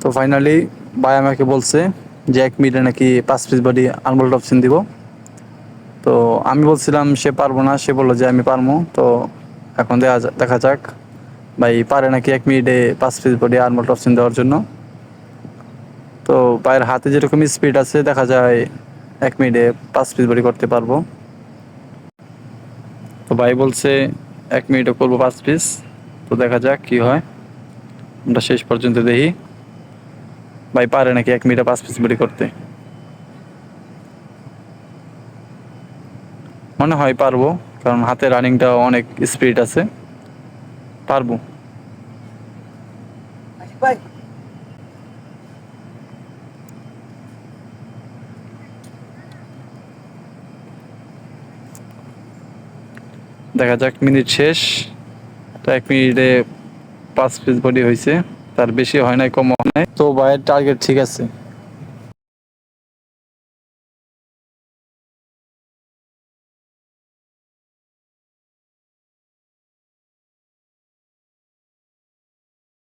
তো ফাইনালি ভাই আমাকে বলছে যে 1 মিনিটে নাকি 5 পিস বডি আনমোল টপসিন দিব। তো আমি বলছিলাম সে পারবো না, সে বললো যে আমি পারবো। তো এখন দেখা যাক ভাই পারে নাকি 1 মিনিটে 5 পিস বডি আনমোল টপসিন দেওয়ার জন্য। তো ভাইয়ের হাতে যেরকম স্পিড আছে দেখা যায় 1 মিনিটে 5 পিস বডি করতে পারবো। তো ভাই বলছে 1 মিনিটে করবো 5 পিস। তো দেখা যাক কি হয়, আমরা শেষ পর্যন্ত দেখি ভাই পারে নাকি 1 মিনিটে 5 পিস বডি করতে। মনে হয় পারবো, কারণ হাতে রানিংটা অনেক স্পিড আছে, পারবো। দেখা যাক, মিনিট শেষ। তো 1 মিনিটে 5 পিস বডি হয়েছে, তার বেশি হয় নাই কম হয় নাই। তো ভাইয়ের টার্গেট ঠিক আছে।